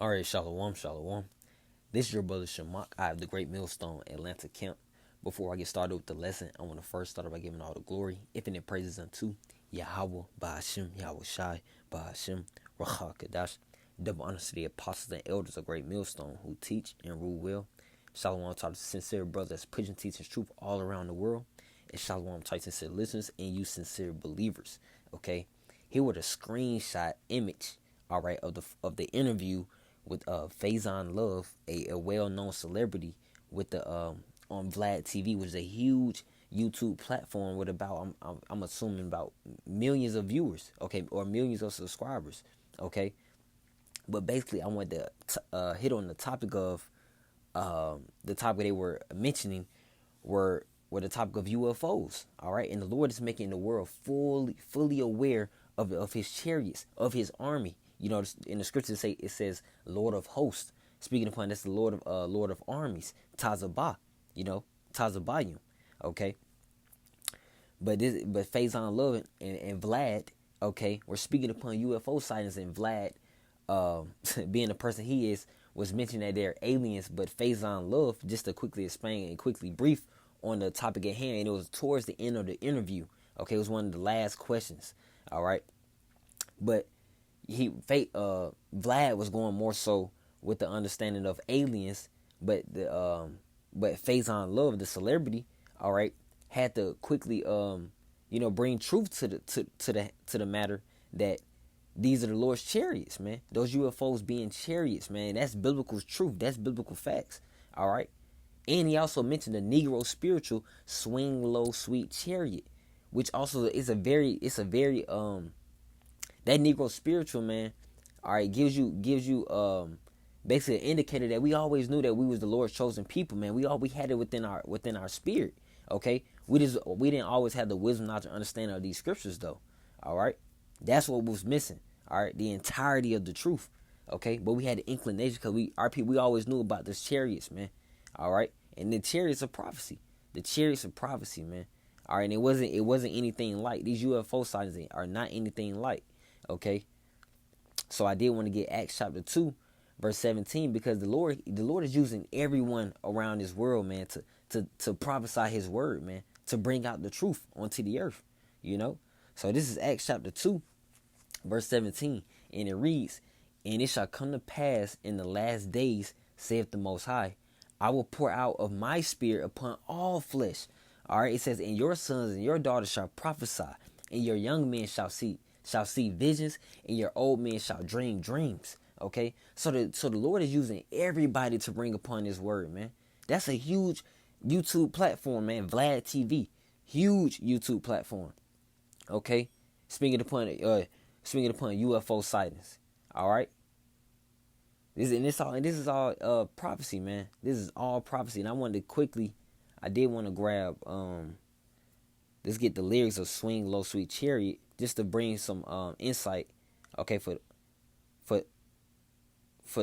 All right, shalom, shalom. This is your brother Shamak. I have the Great Millstone Atlanta Camp. Before I get started with the lesson, I want to first start by giving all the glory, infinite praises unto Yahweh, Ba'ashem, Yahweh Shai, Ba'ashem, Racha Kadash. Double honors to the apostles and elders of Great Millstone who teach and rule well. Shalom to the sincere brothers that's preaching, teaching truth all around the world. And shalom to sincere listeners and you sincere believers. Okay, here with a screenshot image, all right, of the interview with Faison Love, a well-known celebrity with the on Vlad TV, which is a huge YouTube platform with about I'm assuming about millions of viewers, okay, or millions of subscribers, okay. But basically, I wanted to hit on the topic of the topic they were mentioning were the topic of UFOs, all right, and the Lord is making the world fully aware of His chariots, of His army. You know, in the scriptures it says Lord of hosts. Speaking upon that's the Lord of armies, Tazabah, you know, Tazabayim. Okay. But Faison Love and Vlad, okay, we're speaking upon UFO sightings, and Vlad, being the person he is, was mentioning that they're aliens. But Faison Love, just to quickly explain and quickly brief on the topic at hand, and it was towards the end of the interview. Okay, it was one of the last questions. All right, but Vlad was going more so with the understanding of aliens, but Faison Love, the celebrity, all right, had to quickly bring truth to the matter that these are the Lord's chariots, man. Those UFOs being chariots, man. That's biblical truth. That's biblical facts. All right. And he also mentioned the Negro spiritual swing low sweet chariot, which also is a very that Negro spiritual, man, all right, gives you basically an indicator that we always knew that we was the Lord's chosen people, man. We had it within our spirit. Okay, we didn't always have the wisdom, knowledge, and understanding of these scriptures, though. All right, that's what was missing. All right, the entirety of the truth. Okay, but we had the inclination because we always knew about this chariots, man. All right, and the chariots of prophecy. The chariots of prophecy, man. All right, and it wasn't anything like these UFO sightings are not anything like. Okay, so I did want to get Acts chapter 2, verse 17, because the Lord is using everyone around this world, man, to prophesy His word, man, to bring out the truth onto the earth, you know. So this is Acts chapter 2, verse 17, and it reads, "And it shall come to pass in the last days, saith the Most High, I will pour out of my spirit upon all flesh." All right, it says, "And your sons and your daughters shall prophesy, and your young men shall see visions, and your old men shall dream dreams." Okay, so the Lord is using everybody to bring upon His word, man. That's a huge YouTube platform, man. Vlad TV, huge YouTube platform. Okay, speaking upon UFO sightings. All right, this is all prophecy, man. This is all prophecy, and I did want to grab let's get the lyrics of "Swing Low Sweet Chariot" just to bring some insight, okay, for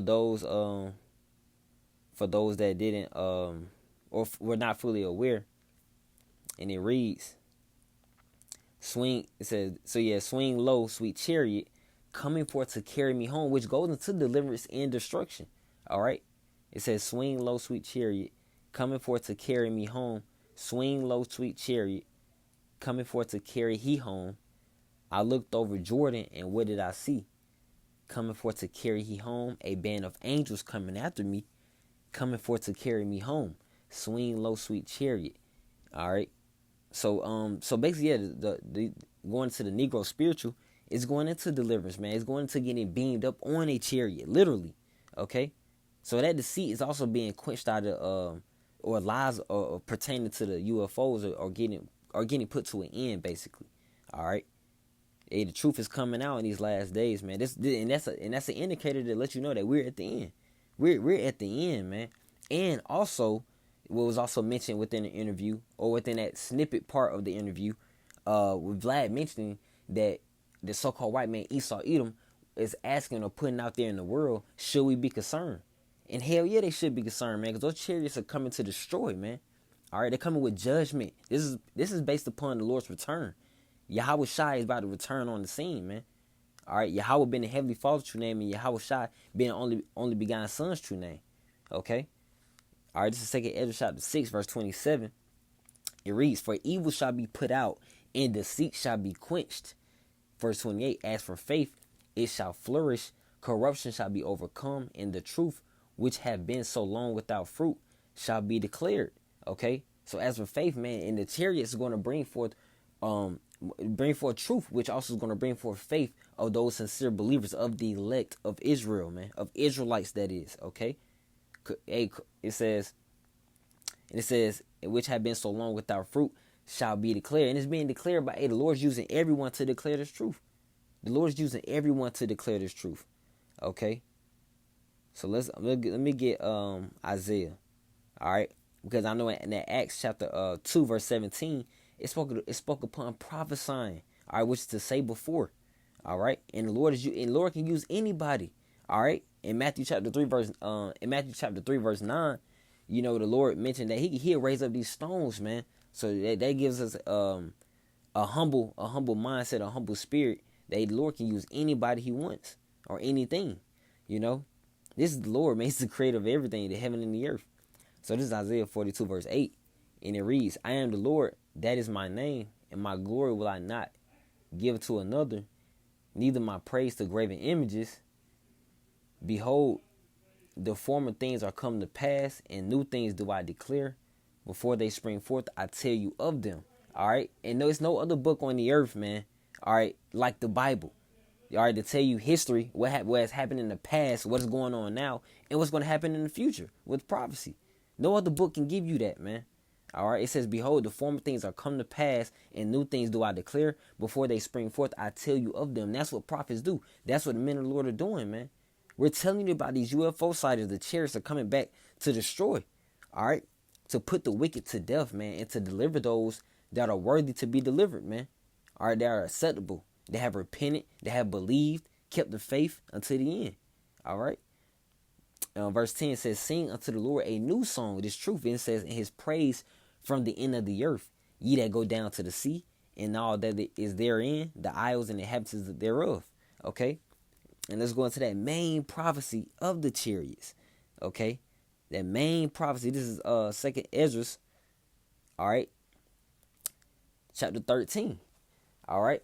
those that didn't or were not fully aware. And it reads, "Swing." It says, so yeah, "Swing low, sweet chariot, coming forth to carry me home," which goes into deliverance and destruction. All right, it says, "Swing low, sweet chariot, coming forth to carry me home. Swing low, sweet chariot, coming forth to carry he home. I looked over Jordan, and what did I see? Coming forth to carry he home, a band of angels coming after me, coming forth to carry me home. Swing low, sweet chariot." All right. So basically, yeah, the going to the Negro spiritual is going into deliverance, man. It's going into getting beamed up on a chariot, literally. Okay. So that deceit is also being quenched out of or lies or pertaining to the UFOs or getting put to an end, basically. All right. Hey, the truth is coming out in these last days, man. That's an indicator that lets you know that we're at the end. We're at the end, man. And also, what was also mentioned within the interview, or within that snippet part of the interview, with Vlad mentioning that the so-called white man Esau Edom is asking or putting out there in the world, should we be concerned? And hell yeah, they should be concerned, man, because those chariots are coming to destroy, man. All right, they're coming with judgment. This is based upon the Lord's return. Yahweh Shai is about to return on the scene, man. All right, Yahweh being the heavenly Father's true name, and Yahweh Shai being only begotten Son's true name. Okay. All right, this is Second Ezra chapter 6, verse 27. It reads, "For evil shall be put out, and deceit shall be quenched." Verse 28, "As for faith, it shall flourish, corruption shall be overcome, and the truth, which have been so long without fruit, shall be declared." Okay, so as for faith, man, and the chariots is going to bring forth truth, which also is going to bring forth faith of those sincere believers, of the elect of Israel, man, of Israelites, that is. Okay, it says, "Which have been so long without fruit shall be declared," and it's being declared by the Lord's using everyone to declare this truth. The Lord's using everyone to declare this truth. Okay, so let me get Isaiah. All right, because I know in that Acts chapter 2 verse 17, it spoke upon prophesying. All right, which is to say before. All right, and the Lord can use anybody. All right, in Matthew chapter 3 verse 9, the Lord mentioned that he'll raise up these stones, man. So that gives us a humble mindset, a humble spirit, that the Lord can use anybody He wants or anything. This is the Lord, man. He's the creator of everything, the heaven and the earth. So this is Isaiah 42 verse 8, and it reads, "I am the Lord, that is my name, and my glory will I not give to another, neither my praise to graven images. Behold, the former things are come to pass, and new things do I declare. Before they spring forth, I tell you of them." All right, and there's no other book on the earth, man. All right, like the Bible. All right, to tell you history, what has happened in the past, what's going on now, and what's going to happen in the future with prophecy. No other book can give you that, man. All right, it says, "Behold, the former things are come to pass, and new things do I declare. Before they spring forth, I tell you of them." That's what prophets do. That's what the men of the Lord are doing, man. We're telling you about these UFO sightings. The chariots are coming back to destroy. All right, to put the wicked to death, man, and to deliver those that are worthy to be delivered, man. All right, they are acceptable. They have repented. They have believed, kept the faith until the end. All right. Verse 10 says, "Sing unto the Lord a new song." It is truth. And it says, "In His praise from the end of the earth, ye that go down to the sea, and all that is therein, the isles and the inhabitants thereof." Okay. And let's go into that main prophecy of the chariots. Okay. That main prophecy. This is Second Ezra. All right. Chapter 13. All right.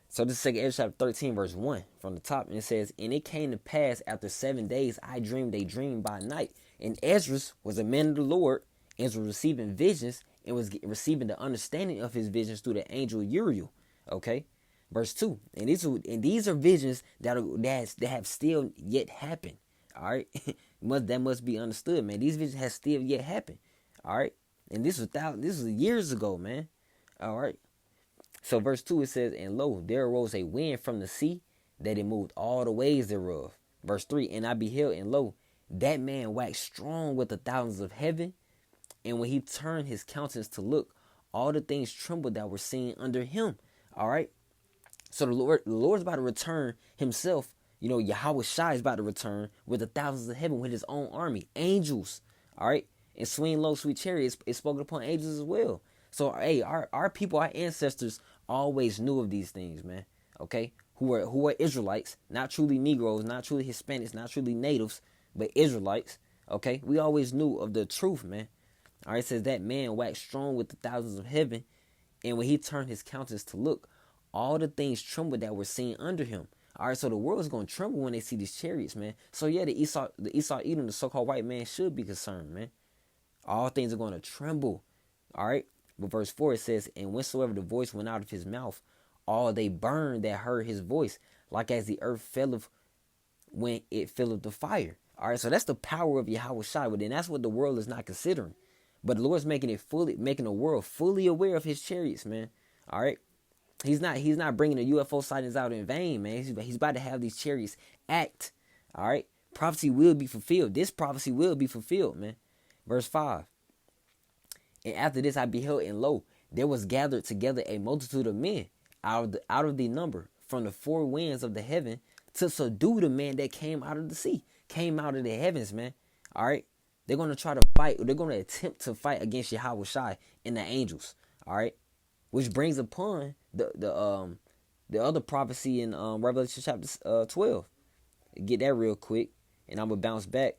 So this is 2 Ezra chapter 13 verse 1 from the top. And it says, "And it came to pass after 7 days, I dreamed a dream by night. And Ezra was a man of the Lord, and was receiving visions, and was receiving the understanding of his visions through the angel Uriel." Okay. Verse 2. And these are visions that have still yet happened. All right. That must be understood, man. These visions have still yet happened. All right. And this was years ago, man. All right. So verse 2, it says, "And lo, there arose a wind from the sea, that it moved all the waves thereof." Verse 3, "And I beheld, and lo, that man waxed strong with the thousands of heaven. And when he turned his countenance to look, all the things trembled that were seen under him." All right. So the Lord's about to return himself. Yahweh Shai is about to return with the thousands of heaven, with his own army, angels. All right. And swing low, sweet chariot is spoken upon angels as well. So, hey, our people, our ancestors always knew of these things, man. Okay, who are Israelites, not truly Negroes, not truly Hispanics, not truly natives, but Israelites. Okay, we always knew of the truth, man. All right, it says, "That man waxed strong with the thousands of heaven, and when he turned his countenance to look, all the things trembled that were seen under him." All right, so the world is going to tremble when they see these chariots, man. So yeah, the Esau Edom, the so-called white man, should be concerned, man. All things are going to tremble. All right. But verse 4, it says, "And whensoever the voice went out of his mouth, all they burned that heard his voice, like as the earth filleth when it filleth the fire." All right, so that's the power of Yahweh Shai, but then that's what the world is not considering. But the Lord's making the world fully aware of his chariots, man. All right, he's not bringing the UFO sightings out in vain, man. He's about to have these chariots act. All right, prophecy will be fulfilled. This prophecy will be fulfilled, man. Verse 5. "And after this I beheld, and lo, there was gathered together a multitude of men out of the number from the four winds of the heaven, to subdue the man that came out of the sea," came out of the heavens, man. All right, they're gonna try to fight. They're gonna attempt to fight against Yahweh Shai and the angels. All right, which brings upon the other prophecy in Revelation chapter 12. Get that real quick, and I'm gonna bounce back.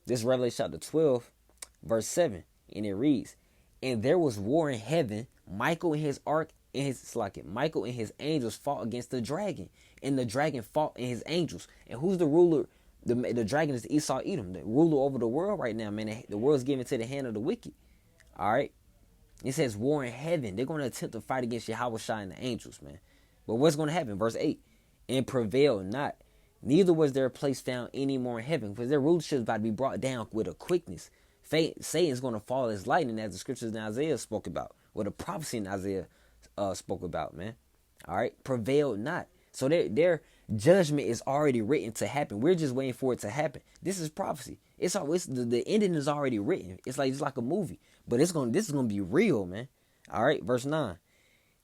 This Revelation chapter 12, verse 7, and it reads, "And there was war in heaven. Michael and his ark and his Michael and his angels fought against the dragon, and the dragon fought and his angels." And who's the ruler? The dragon is Esau Edom, the ruler over the world right now, man. The world's given to the hand of the wicked. All right. It says war in heaven. They're going to attempt to fight against Yahweh Shai and the angels, man. But what's going to happen? Verse 8. "And prevailed not. Neither was their place found any more in heaven." Because their rulership is about to be brought down with a quickness. Satan's going to fall as lightning, as the scriptures in Isaiah spoke about. Or the prophecy in Isaiah spoke about, man. All right. Prevailed not. So their judgment is already written to happen. We're just waiting for it to happen. This is prophecy. It's always the ending is already written. It's like a movie. But this is gonna be real, man. All right, verse 9.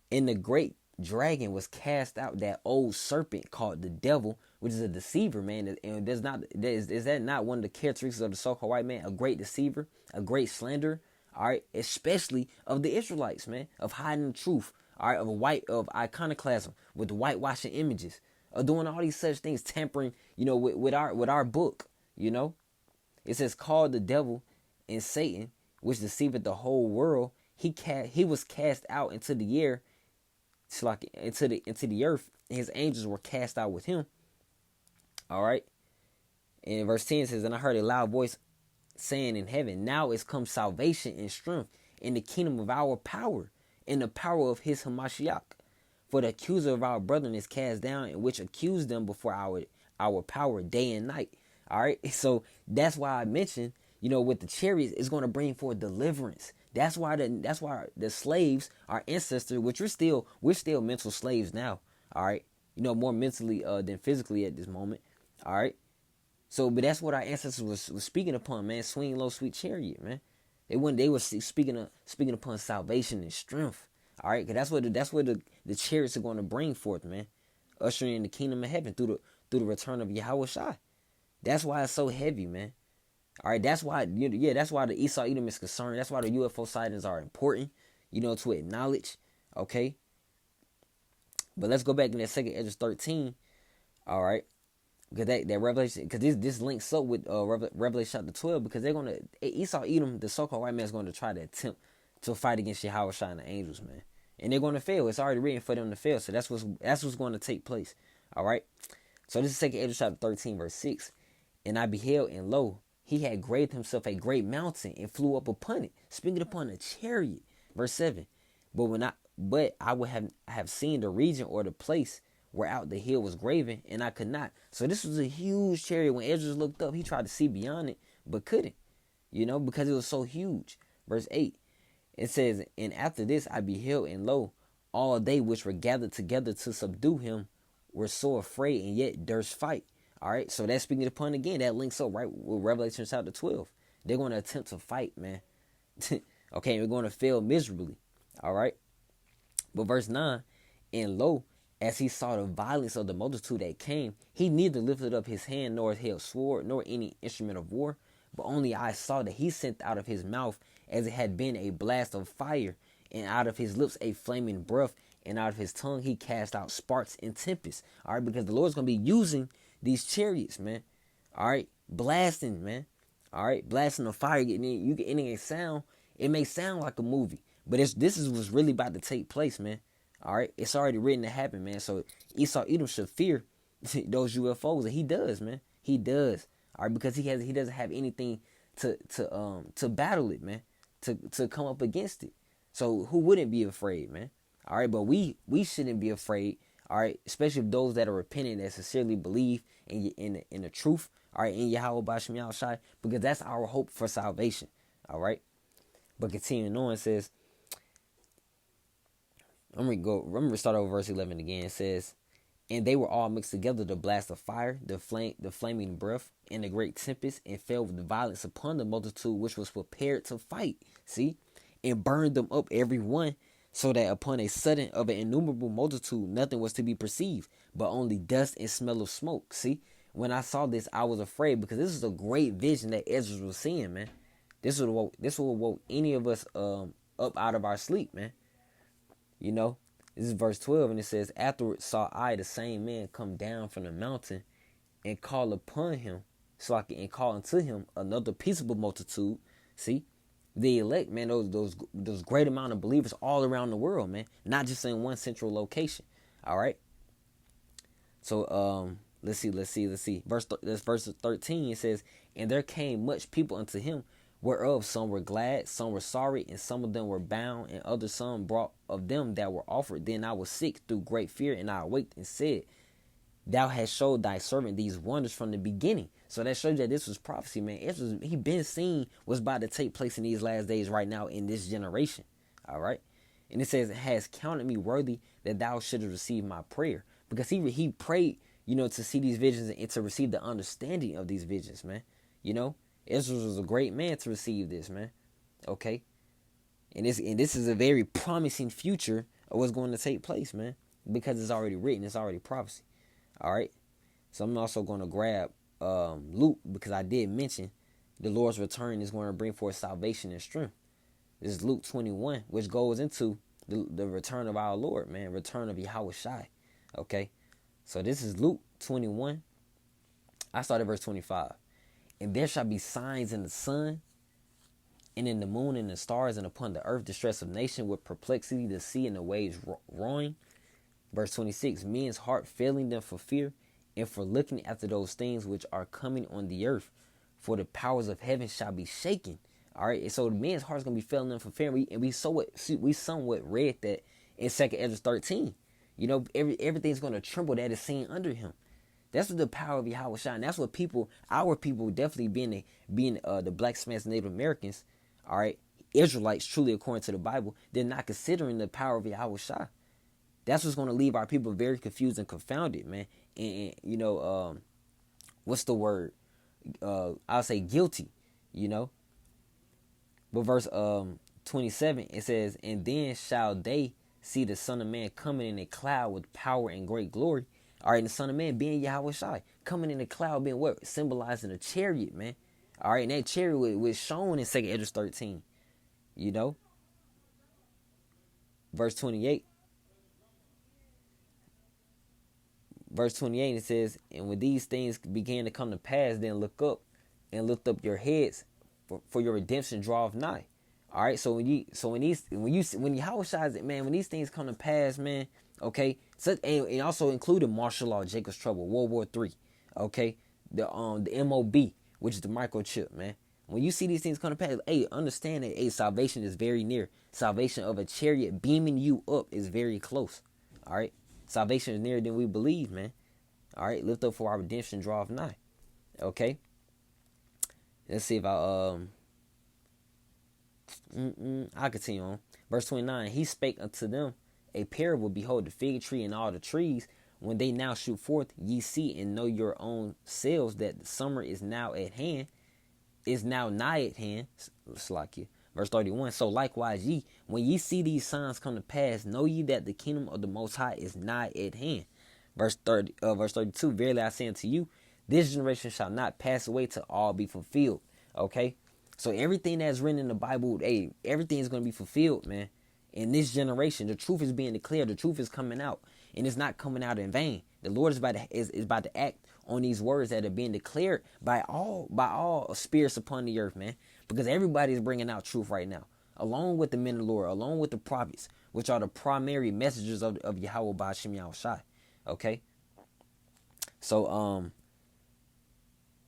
"And the great dragon was cast out, that old serpent called the devil, which is a deceiver, man." And is that not one of the characteristics of the so-called white man? A great deceiver, a great slanderer. All right, especially of the Israelites, man, of hiding the truth. All right, of iconoclasm, with whitewashing images, of doing all these such things, tampering, with our book. It says, "Called the devil and Satan, which deceiveth the whole world. He was cast out into the air, into the earth, and his angels were cast out with him." All right. And verse 10 says, "And I heard a loud voice saying in heaven, Now is come salvation and strength in the kingdom of our power, in the power of his Hamashiach. For the accuser of our brethren is cast down, and which accused them before our power day and night." All right. So that's why I mentioned, with the chariots, it's going to bring forth deliverance. That's why the slaves, our ancestors, which we're still mental slaves now. All right. More mentally than physically at this moment. All right. So, but that's what our ancestors was speaking upon, man. Swing low, sweet chariot, man. They were speaking upon salvation and strength. All right, because that's what the chariots are going to bring forth, man. Ushering in the kingdom of heaven through the return of Yahweh Shai. That's why it's so heavy, man. All right, that's why that's why the Esau Edom is concerned. That's why the UFO sightings are important, to acknowledge. Okay. But let's go back in that second Ezra 13. All right. Because that Revelation, because this links up with Revelation chapter 12, because they're gonna Esau Edom, the so-called white man, is going to try to attempt to fight against Yahweh Shai and the angels, man, and they're going to fail. It's already written for them to fail, so that's what's going to take place. All right, so this is 2 Ezra chapter 13, verse 6. "And I beheld, and lo, he had graved himself a great mountain, and flew up upon it, speaking upon a chariot." Verse 7. But I would have seen the region or the place where out the hill was graven, and I could not. So this was a huge chariot. When Ezra looked up, he tried to see beyond it, but couldn't, because it was so huge. Verse 8, it says, "And after this I beheld, and lo, all they which were gathered together to subdue him were so afraid, and yet durst fight." All right, so that's speaking upon, again, that links up right with Revelation chapter 12. They're going to attempt to fight, man. Okay, we're going to fail miserably. All right, but verse 9, "And lo, as he saw the violence of the multitude that came, he neither lifted up his hand, nor held sword, nor any instrument of war, but only I saw that he sent out of his mouth as it had been a blast of fire, and out of his lips a flaming breath, and out of his tongue he cast out sparks and tempests." All right, because the Lord's going to be using these chariots, man. All right, blasting, man. All right, blasting the fire. It may sound like a movie, but this is what's really about to take place, man. All right, it's already written to happen, man. So Esau Edom should fear those UFOs, and he does, man. He does. All right, because he doesn't have anything to battle it, man. To come up against it. So who wouldn't be afraid, man? All right, but we shouldn't be afraid. All right, especially if those that are repentant, that sincerely believe in the truth. All right, in Yahweh Bashem Yahushai, because that's our hope for salvation. All right, but continuing on, it says, I'm gonna start over verse 11 again. It says, "And they were all mixed together, the blast of fire, the flaming breath, and the great tempest, and fell with violence upon the multitude which was prepared to fight." See, and burned them up every one, so that upon a sudden of an innumerable multitude nothing was to be perceived, but only dust and smell of smoke. See, when I saw this, I was afraid, because this is a great vision that Ezra was seeing, man. This would woke any of us up out of our sleep, man. This is verse 12, and it says, "Afterward saw I the same man come down from the mountain and call upon him, and call unto him another peaceable multitude." See, the elect, man, those great amount of believers all around the world, man, not just in one central location. All right. So let's see. Verse 13. It says, "And there came much people unto him, whereof some were glad, some were sorry, and some of them were bound, and others some brought of them that were offered. Then I was sick through great fear, and I awaked and said, Thou hast showed thy servant these wonders from the beginning." So that shows you that this was prophecy, man. He been seen what's about to take place in these last days right now in this generation. All right. And it says, "Has counted me worthy that thou shouldest receive my prayer." Because he prayed, to see these visions and to receive the understanding of these visions, man. Israel was a great man to receive this, man. Okay. And this is a very promising future of what's going to take place, man. Because it's already written, it's already prophecy. All right. So I'm also going to grab Luke, because I did mention the Lord's return is going to bring forth salvation and strength. This is Luke 21, which goes into the return of our Lord, man, return of Yahweh Shai. Okay. So this is Luke 21. I started verse 25. "And there shall be signs in the sun, and in the moon, and the stars, and upon the earth distress of nation, with perplexity, the sea and the waves roaring." Verse 26, "Men's heart failing them for fear, and for looking after those things which are coming on the earth, for the powers of heaven shall be shaken." All right, and so the man's heart's gonna be failing them for fear. And we somewhat read that in 2 Ezra 13. Everything's gonna tremble that is seen under him. That's what the power of Yahweh Shai. And that's what our people, definitely being the black Spanish Native Americans, all right, Israelites, truly according to the Bible, they're not considering the power of Yahweh Shai. That's what's going to leave our people very confused and confounded, man. And what's the word? I'll say guilty, you know. But verse 27, it says, "And then shall they see the Son of Man coming in a cloud with power and great glory." All right, and the Son of Man being Yahweh Shai, coming in a cloud, being what? Symbolizing a chariot, man. All right, and that chariot was shown in 2 Ezra 13, you know. Verse 28. Verse 28, it says, "And when these things began to come to pass, then look up and lift up your heads, for your redemption draweth nigh." All right, so when Yahweh Shai, man, when these things come to pass, man, okay, so and also included martial law, Jacob's trouble, World War III, okay, the MOB, which is the microchip, man. When you see these things come to pass, hey, understand that, hey, salvation is very near. Salvation of a chariot beaming you up is very close. All right, salvation is nearer than we believe, man. All right, lift up for our redemption draweth nigh. Okay, let's see if I'll continue on. Verse 29, "He spake unto them a parable. Behold, the fig tree and all the trees, when they now shoot forth, ye see and know your own selves that the summer is now at hand, is now nigh at hand." Slakia. Verse 31, "So likewise ye, when ye see these signs come to pass, know ye that the kingdom of the Most High is nigh at hand." Verse 32, "Verily I say unto you, this generation shall not pass away till all be fulfilled." Okay, so everything that's written in the Bible, hey, everything is going to be fulfilled, man. In this generation, the truth is being declared. The truth is coming out, and it's not coming out in vain. The Lord is about to act on these words that are being declared by all spirits upon the earth, man. Because everybody is bringing out truth right now, along with the men of the Lord, along with the prophets, which are the primary messengers of Yahweh Ba'ashem Yahweh Shai. Okay, so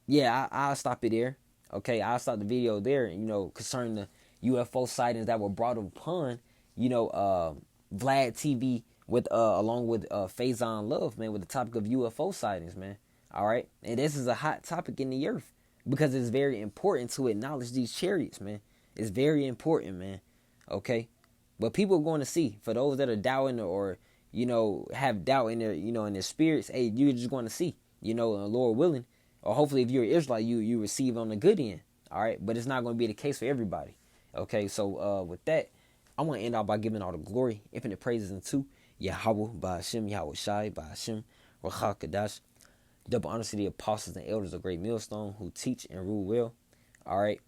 yeah, I'll stop it there. Okay, I'll stop the video there. Concerning the UFO sightings that were brought upon, Vlad TV with along with Faison Love, man, with the topic of UFO sightings, man. All right, and this is a hot topic in the earth because it's very important to acknowledge these chariots, man. It's very important, man. Okay, but people are going to see. For those that are doubting or have doubt in their in their spirits, hey, you're just going to see, Lord willing. Or hopefully, if you're an Israelite, you receive on the good end. All right, but it's not going to be the case for everybody. Okay, so with that, I want to end off by giving all the glory, infinite praises unto Yahweh, Ba'ashem, Yahweh Shai, Ba'ashem, Rachah Kadash. Double honor to the apostles and elders of Great Millstone who teach and rule well. All right,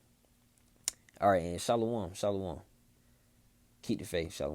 and shalom. Keep the faith, shalom.